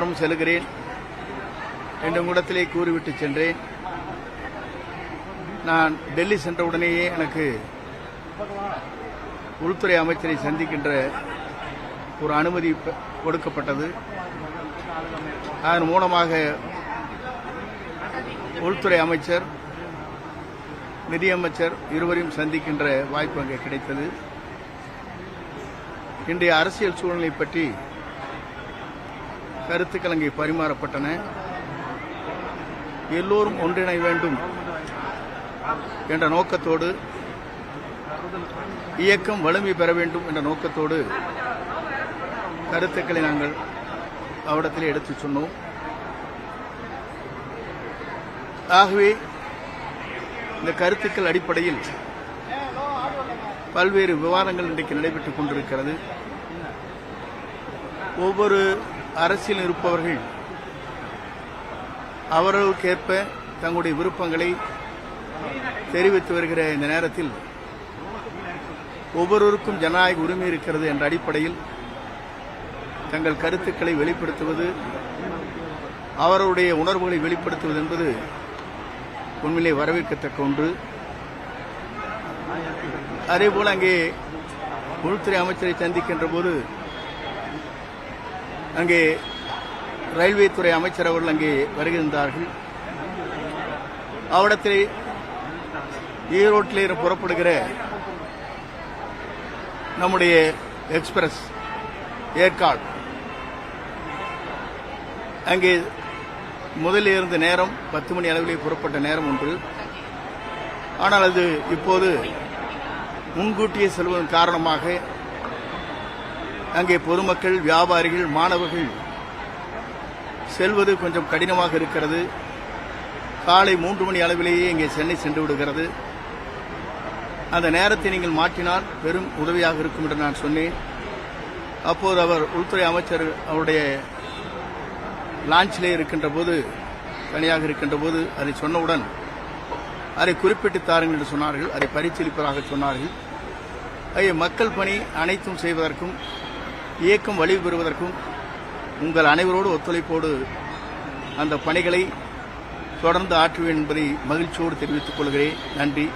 செல்கிறேன் என்ற கூடத்திலே கூறிவிட்டு சென்றேன். நான் டெல்லி சென்றவுடனேயே எனக்கு உள்துறை அமைச்சரை சந்திக்கின்ற ஒரு அனுமதி கொடுக்கப்பட்டது. அதன் மூலமாக உள்துறை அமைச்சர், நிதியமைச்சர் இருவரையும் சந்திக்கின்ற வாய்ப்பு அங்கே கிடைத்தது. இன்றைய அரசியல் சூழ்நிலை பற்றி கருத்துக்கள் அங்கே பரிமாறப்பட்டன. எல்லோரும் ஒன்றிணை வேண்டும் என்ற நோக்கத்தோடு, இயக்கம் வலிமை பெற வேண்டும் என்ற நோக்கத்தோடு கருத்துக்களை நாங்கள் அவரிடத்தில் எடுத்துச் சொன்னோம். ஆகவே இந்த கருத்துக்கள் அடிப்படையில் பல்வேறு விவாதங்கள் இன்றைக்கு நடைபெற்றுக் கொண்டிருக்கிறது. ஒவ்வொரு அரசியல் இருப்பவர்கள் அவர்களுக்கேற்ப தங்களுடைய விருப்பங்களை தெரிவித்து வருகிற இந்த நேரத்தில் ஒவ்வொருவருக்கும் ஜனநாயக உரிமை இருக்கிறது என்ற அடிப்படையில் தங்கள் கருத்துக்களை வெளிப்படுத்துவது, அவர்களுடைய உணர்வுகளை வெளிப்படுத்துவது என்பது உண்மையிலே வரவேற்கத்தக்க ஒன்று. அதேபோல் அங்கே உள்துறை அமைச்சரை சந்திக்கின்ற போது அங்கே ரயில்வே துறை அமைச்சர் அவர்கள் அங்கே வருகின்றார்கள். அவரிடத்தில் ஈரோட்டிலே புறப்படுகிற நம்முடைய எக்ஸ்பிரஸ் ஏற்காடு அங்கே முதலில் இருந்த நேரம் 10 மணி அளவிலே புறப்பட்ட நேரம் ஒன்று. ஆனால் அது இப்போது முன்கூட்டியே செல்வதன் காரணமாக அங்கே பொதுமக்கள், வியாபாரிகள், மாணவர்கள் செல்வது கொஞ்சம் கடினமாக இருக்கிறது. காலை 3 மணி அளவிலேயே இங்கே சென்னை சென்று விடுகிறது. அந்த நேரத்தை நீங்கள் மாற்றினால் பெரும் உதவியாக இருக்கும் என்று நான் சொன்னேன். அப்போது அவர் உள்துறை அமைச்சர் அவருடைய லான்ச்சிலே இருக்கின்ற போது, தனியாக இருக்கின்ற போது அதை சொன்னவுடன் அதை குறிப்பிட்டு தாருங்கள் என்று சொன்னார்கள். அதை பரிசீலிப்பதாக சொன்னார்கள். மக்கள் பணி அனைத்தும் செய்வதற்கும், இயக்கம் வலிவு பெறுவதற்கும் உங்கள் அனைவரோடு ஒத்துழைப்போடு அந்த பணிகளை தொடர்ந்து ஆற்றுவேன் என்பதை மகிழ்ச்சியோடு தெரிவித்துக் கொள்கிறேன். நன்றி.